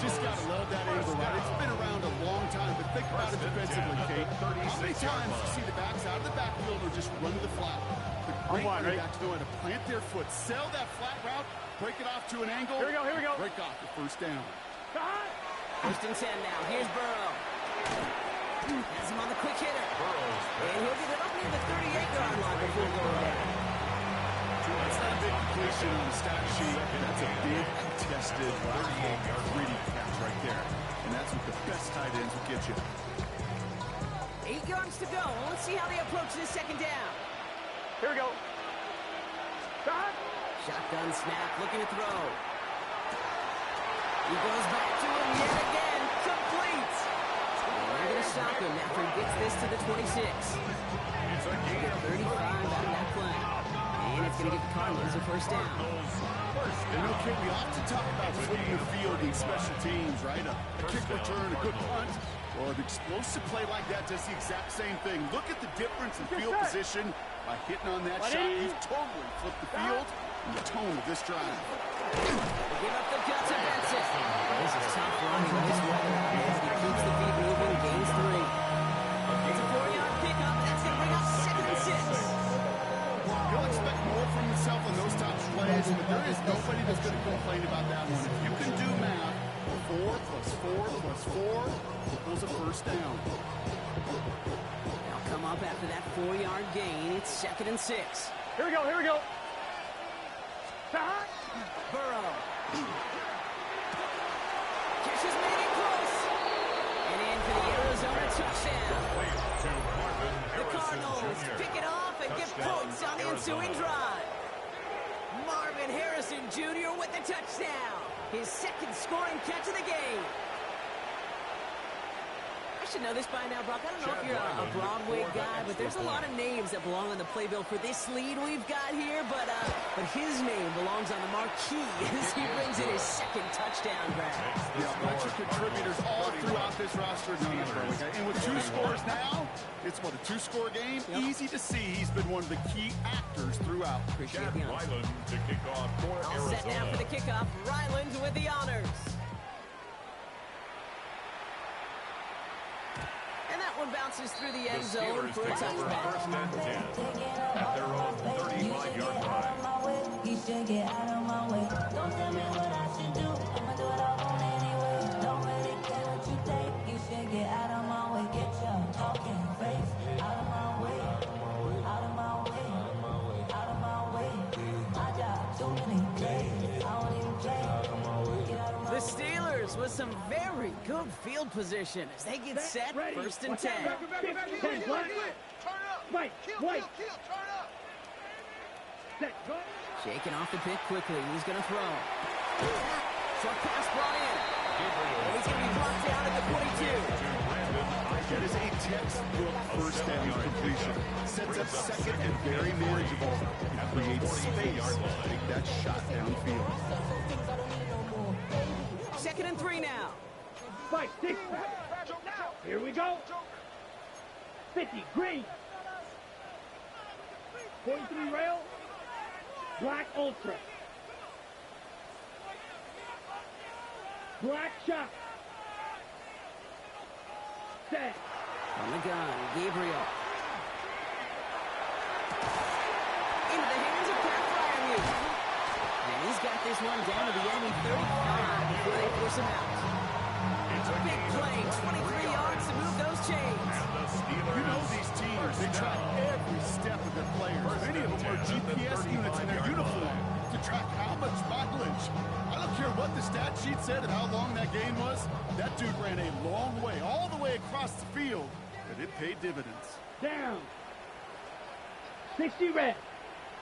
Just gotta love that angle, right? It's been around a long time, but think about it defensively, Kate. How many times you see the backs out of the backfield or just run to the flat? The great running backs know how to plant their foot, sell that flat route, break it off to an angle. Here we go. Break off the 1st down. 1st and 10 now. Here's Burrow. Has him on the quick hitter. And he'll get it up near the 38-yard line before going down. That's not a big completion on the stat sheet. That's a big, contested, gritty catch right there. And that's what the best tight ends will get you. 8 yards to go. Let's see how they approach this 2nd down. Here we go. Shotgun snap, looking to throw. He goes back to him yet again. Complete. And they're going to stop him after he gets this to the 26. It's a gain of 35 out of that play. And it's going to give the Cardinals a 1st down. And no kid, we often talk about flipping the field in special teams, right? A kick return, a good punt. Well, an explosive play like that does the exact same thing. Look at the difference in field position by hitting on that shot. You've totally flipped the field and the tone of this drive. Give up the gut to Benson. This is tough running in this weather. As he keeps the feet moving, gains 3. It's a 4-yard pickup. That's going to bring up 2nd and 6. He'll expect more from himself on those types of plays, but there is nobody that's going to complain about that one. If you can do math, 4 plus 4 plus 4 equals a 1st down. They'll come up after that 4-yard gain. It's 2nd and 6. Here we go. Burrow. Catches made it close. And in for the Arizona touchdown. The Cardinals pick it off and get points on the ensuing drive. Marvin Harrison Jr. with the touchdown. His 2nd scoring catch of the game. I should know this by now, Brock. I don't know if you're a Broadway guy, but there's a lot of names that belong on the playbill for this lead we've got here, but his name belongs on the marquee as he brings in his 2nd touchdown grab. Yeah, a bunch of contributors all throughout this roster. And with 2 scores now, it's what, a 2-score game? Yep. Easy to see he's been one of the key actors throughout. Appreciate the honors. Ryland to kick off for All Arizona. set now for the kickoff. Ryland with the honors. And that one bounces through the end zone for a touchdown. 1st and 10 at their own 35-yard line. You should get out of my way. Don't tell me what some very good field position as they get set, first and 10. Shaking off the pick quickly. He's going to throw. Short pass brought in. And he's going to be brought down at the 22. That is a textbook first down completion. Sets up second and very manageable. It creates space to take that shot downfield. Second and 3 now. 5, 6. Here we go. 50, green. 43 rail. Black ultra. Black shot. Set. On the gun, Gabriel. Into the hands of Pat Fryermuth. And he's got this one down to the enemy 35 before they force him out. Big play, 23 yards to move those chains. You know these teams, they track every step of their players. Many of them wear GPS units in their uniform to track how much mileage. I don't care what the stat sheet said and how long that game was. That dude ran a long way, all the way across the field, but it paid dividends. Down. 60 red.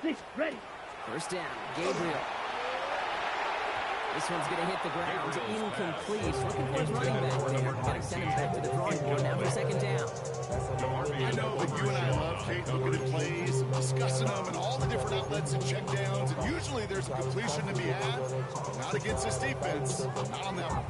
6 ready. First down, Gabriel. This one's going to hit the ground. Incomplete. Looking for his running back there. Got to send him back to the drawing board now for second down. I know that you and I love, Kate, looking at plays, discussing them, and all the different outlets and checkdowns, and usually there's a completion to be had. Not against this defense. Not on that one.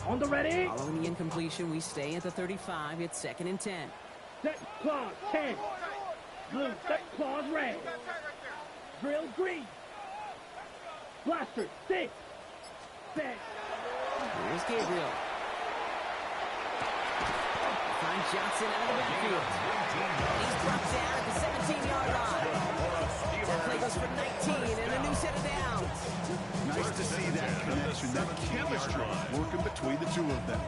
On the ready. Following the incompletion, we stay at the 35. It's second and 10. Set clause 10. Blue set clause red. Drill green. Blaster 6. Set. Here's Gabriel. Finds Johnson out of the backfield. He's dropped down at the 17-yard line. That play goes for 19 and a new set of downs. Nice to see that connection, that chemistry working between the two of them.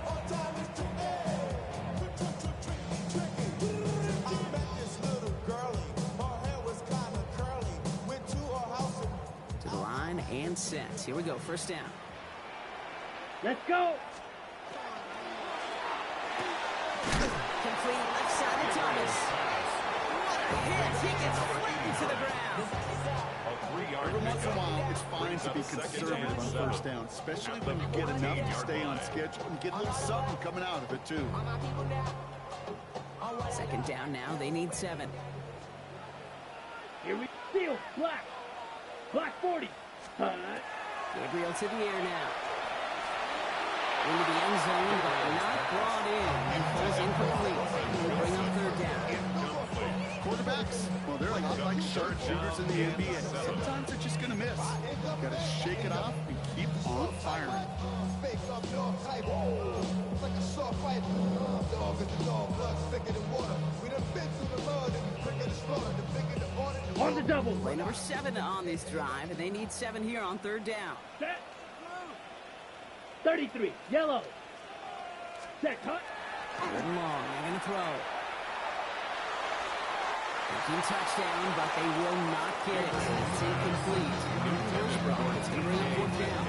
To the line and set. Here we go, first down. Let's go. Complete left side to Thomas. What a hit! He gets flattened to the ground. Every once in a while, it's fine to be conservative on first down, especially when you get enough to stay on schedule and get a little something coming out of it, too. Second down now. They need 7. Here we steal. Black. Black 40. Gabriel to the air now. Into the end zone, but not brought in. And falls incomplete. We'll bring up third down. Quarterbacks, well, they're a lot like sharpshooters in the NBA. Sometimes they're just going to miss. Got to shake it off and keep on firing. On the double. Play number 7 on this drive, and they need 7 here on third down. Set. 33. Yellow. Set. Cut. Third and long. They're going to throw. 15 touchdown, but they will not get it. It's incomplete. It's going to bring up fourth down.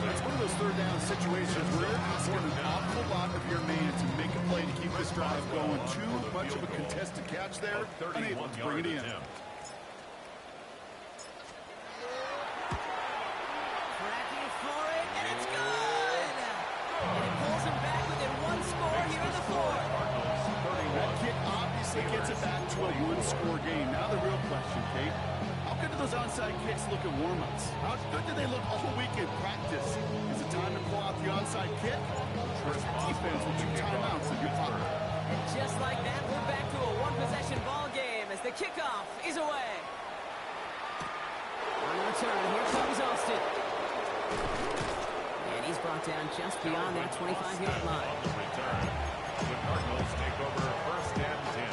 It's one of those third down situations where you're asking an awful lot of your man to make a play to keep this drive going. Too much of a contested catch there, unable to bring it in. Cracking for it, and it's good! And it pulls him back within one score here in the fourth. That kick obviously gets it back to a one-score game. Now the real question, Kate, how good do those onside kicks look at warm-ups? How good do they look all week in practice? Is it time to pull out the onside kick? Or is the defense with 2 timeouts in your pocket? And just like that, we're back to a one-possession ball game as the kickoff is away. On return, here comes Austin. And he's brought down just beyond that 25-yard line. On the return, the Cardinals take over first and 10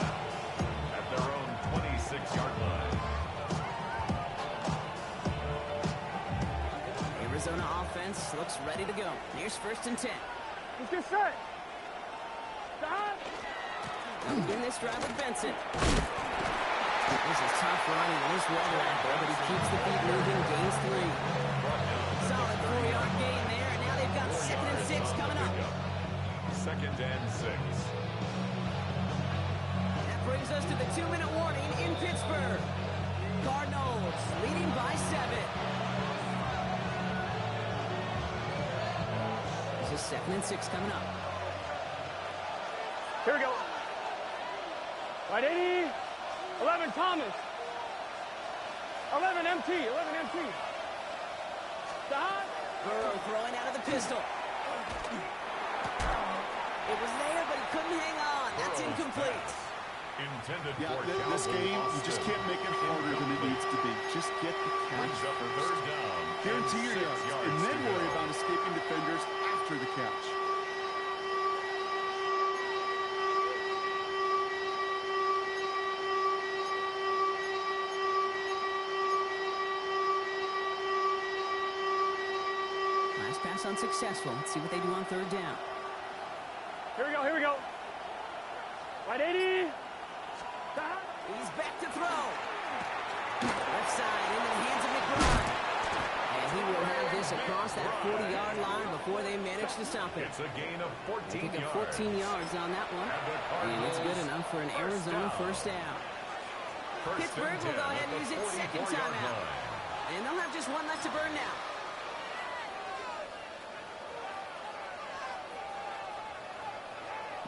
at their own 26-yard line. The 'Arizona offense looks ready to go. Here's first and 10. What's this set? In this drive with Benson. This is tough running in this weather out there, but he keeps the feet moving, gains 3. Solid 4-yard gain there, and now they've got 2nd and 6 coming up. 2nd and 6. That brings us to the 2-minute warning in Pittsburgh. Cardinals leading by 7. This is 2nd and 6 coming up. Here we go. Right 80. 11 Thomas. 11 MT. 11 MT. Stop. Burrow throwing out of the pistol. It was there, but he couldn't hang on. That's incomplete. Intended Yeah, for this game, you just can't make it harder than it needs to be. Just get the catch Brings up first. 3rd down. Guarantee your 6 yards, yards and then to worry go. about escaping defenders after the catch. Last pass unsuccessful. Let's see what they do on 3rd down. Here we go. Here we go. Right 80. Stop. He's back to throw. Left side into the hands of McBride. And he will have this across that 40-yard line before they manage to stop it. It's a gain of 14 Pick up yards. 14 yards on that one. And it's good enough for an Arizona first down. Pittsburgh will go ahead and use its 2nd timeout. And they'll have just one left to burn now.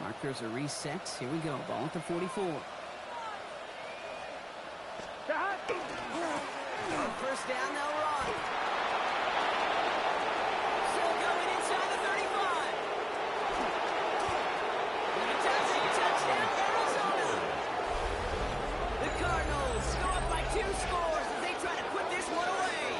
Markers are reset. Here we go. Ball at the 44. Stop. On 1st down, they'll run. Still going inside the 35. Touchdown, Arizona. The Cardinals go up by 2 scores as they try to put this one away.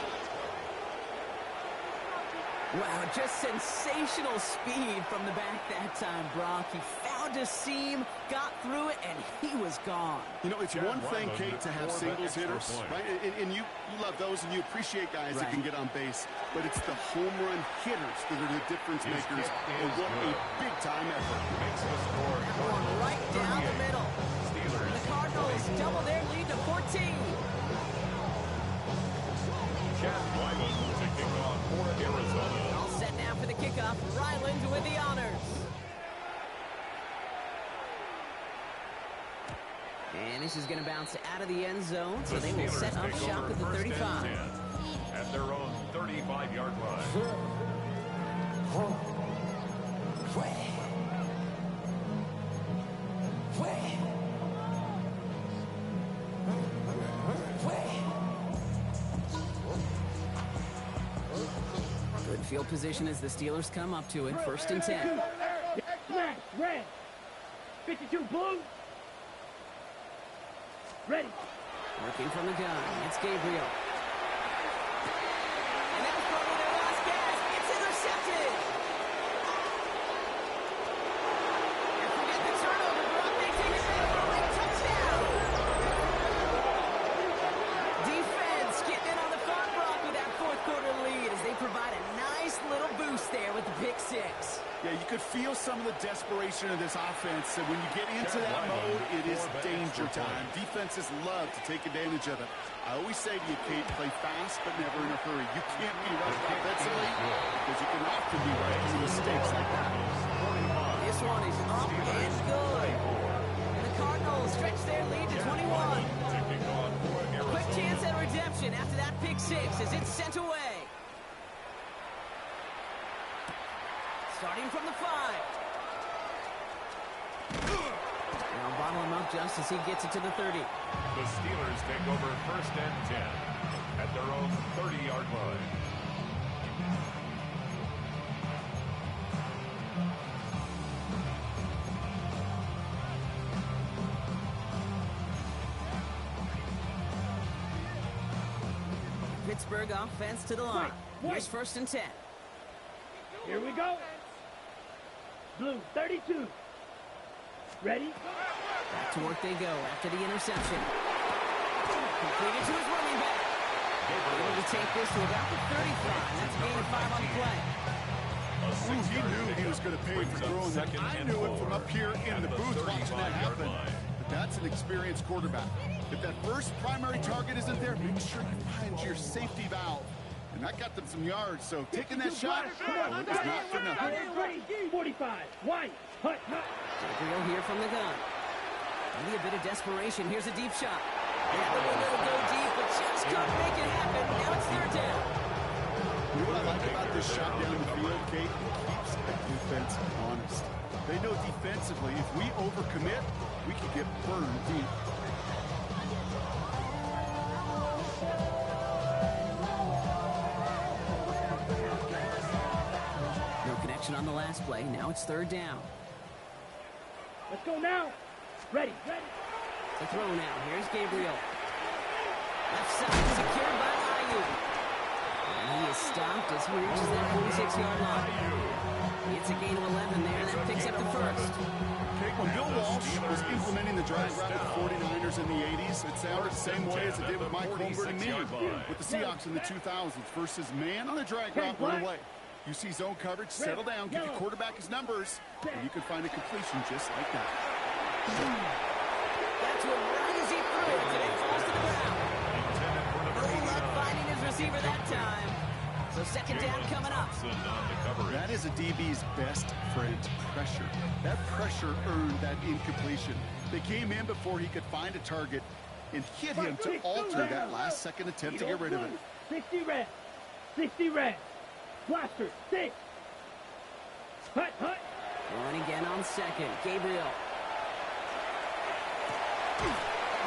Wow, just sensational speed from the back that time, Brock. He found a seam, got through it, and he was gone. You know, it's one thing, Kate, to have singles hitters, right? And you love those, and you appreciate guys that can get on base. But it's the home run hitters that are the difference makers. And what a big-time effort. Makes the score Going right down the middle. The Cardinals double their lead to 14. Chad Wyman to kick off for Arizona. All set now for the kickoff. Ryland with the honors. And this is going to bounce out of the end zone, so they will set up shop at the 35. At their own 35-yard line. Good field position as the Steelers come up to it. 1st and 10. Red. 52 blue. Ready. Working from the gun. It's Gabriel. And that was probably their last gasp. It's intercepted. And forget the turnover, Brock. They take it for a late touchdown. Defense getting in on the front, Brock, with that 4th quarter lead as they provide a nice little boost there with the pick 6. Yeah, you could feel some of the desperation of this offense. And when you get into that mode, it is danger time. Defenses love to take advantage of it. I always say to you, Kate, play fast but never in a hurry. You can't be rushed offensively because you can often be right in mistakes like that. This one is up and good. And the Cardinals stretch their lead to 21. Quick chance at redemption after that pick 6 as it's sent away. Starting from the 5. Now bottle him up just as he gets it to the 30. The Steelers take over 1st and 10 at their own 30-yard line. Pittsburgh offense to the line. Here's 1st and 10. Here we go. Blue 32. Ready? Back to work they go after the interception. Completed to his running back. Able to take this to about the 35. That's a gain of 5 on the play. He knew he was going going to pay for throwing that. I knew it from up here in the booth watching that happen. But that's an experienced quarterback. If that first primary target isn't there, make sure you find your safety valve. And that got them some yards, so taking that shot, well, it was not for nothing. 45, white, hut. Gabriel here from the gun. Maybe a bit of desperation. Here's a deep shot. And the window will go deep, but just couldn't make it happen. Now it's third down. You know what I like about this shot down the field, Kate? It keeps the defense honest. They know defensively, if we overcommit, we could get burned deep. No connection on the last play. Now it's third down. Let's go now. Ready. The throw now. Here's Gabriel. Left side secured by Ayuk. And he is stopped as he reaches that 46-yard line. It's a gain of 11 there. That picks up the first. Okay, when Bill Walsh was implementing the drag route with the 49ers in the 80s, it sounded the same way as it did with Mike Holmgren and me with the Seahawks in the 2000s versus man on the drag route, run away. You see zone coverage, settle down, give your quarterback his numbers, and you can find a completion just like that. That's what right as he threw it, and it falls to the ground. No luck finding his receiver that time. So second down coming up. That is a DB's best friend, pressure. That pressure earned that incompletion. They came in before he could find a target and hit him to alter that last-second attempt to get rid of it. 60 red. Blaster, 6. Hut. Going again on second. Gabriel.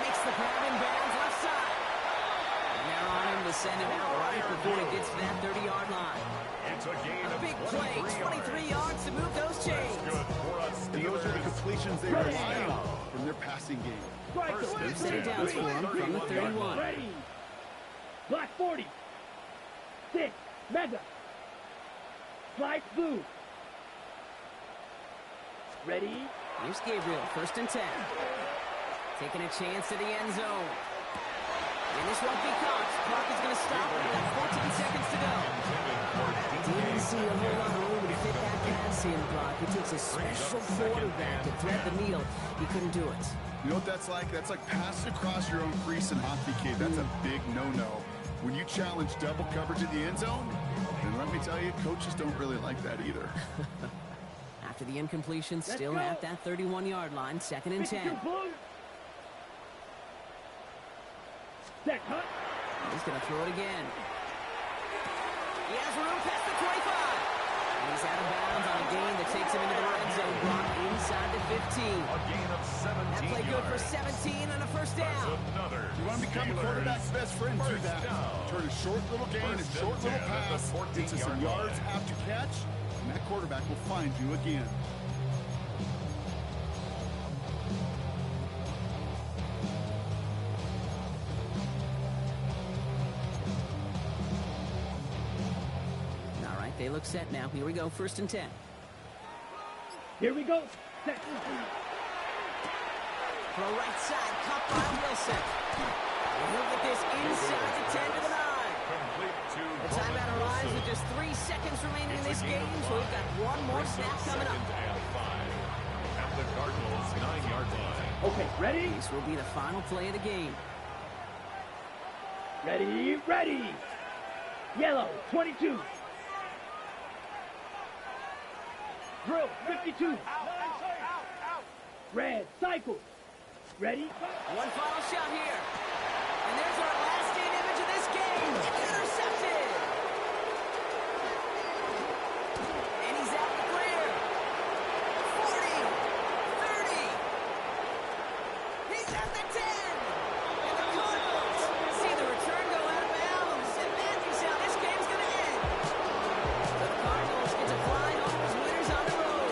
Makes the grab in bounds left side. And they're on him to send him out right before he gets to that 30-yard line. It's a gain A big play, 23 yards to move those chains. And those are the completions they rely on from their passing game. They've set it down for him from the 31. Ready. Black 40. 6. Mega. Slide blue. Ready. Here's Gabriel, first and 10. Taking a chance to the end zone. And this won't be caught. Clock is going to stop with 14 seconds to go. Didn't see a whole lot of room to fit that pass in, Brock. It takes a special quarterback to thread the needle. He couldn't do it. You know what that's like? That's like passing across your own crease in hockey, Kate. That's a big no-no. When you challenge double coverage in the end zone, then let me tell you, coaches don't really like that either. After the incompletion, still at that 31-yard line, second and 10. Set, hut. He's going to throw it again. He has room past the 25. And he's out of bounds on a gain that takes him into the red zone block inside the 15. A gain of 17 That play good for 17 and a first down. You want to become a quarterback's best friend, do that. Turn a short little gain, a short little pass into some yards after catch, and that quarterback will find you again. All right, they look set now. Here we go, first and 10. Here we go. Set. Throw right side, caught by Wilson. And he'll get this inside the 10 to the 9. The timeout arrives with just 3 seconds remaining in this game, so we've got one more snap coming up. At the Cardinals' 9-yard line. Okay, ready? This will be the final play of the game. Ready. Yellow, 22. Drill, 52. Red, cycle. Ready? One final shot here. And there's our last state image of this game. It's intercepted. And he's out the clear. 40, 30. He's at the 10. And the Cardinals see the return go out of bounds. And Matthews how this game's going to end. So the Cardinals get to fly home as winners on the road.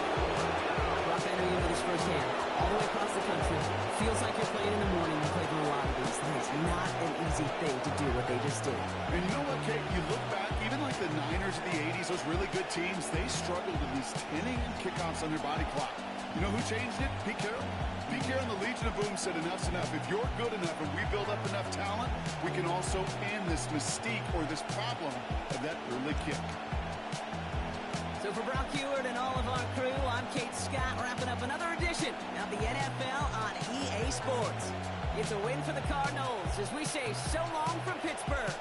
Brock, I know you know this firsthand. All the way across the country. Feels like you're playing in the morning and playing a lot of these things. Not an easy thing to do what they just did. And you know what, Kate? You look back, even like the Niners of the 80s, those really good teams, they struggled in these 10-inning kickoffs on their body clock. You know who changed it? Pete Carroll. Pete Carroll and the Legion of Boom said enough's enough. If you're good enough and we build up enough talent, we can also end this mystique or this problem of that early kick. So So for Brock Heward and all of our crew, I'm Kate Scott, wrapping up another edition of the NFL on EA Sports. It's a win for the Cardinals as we say so long from Pittsburgh.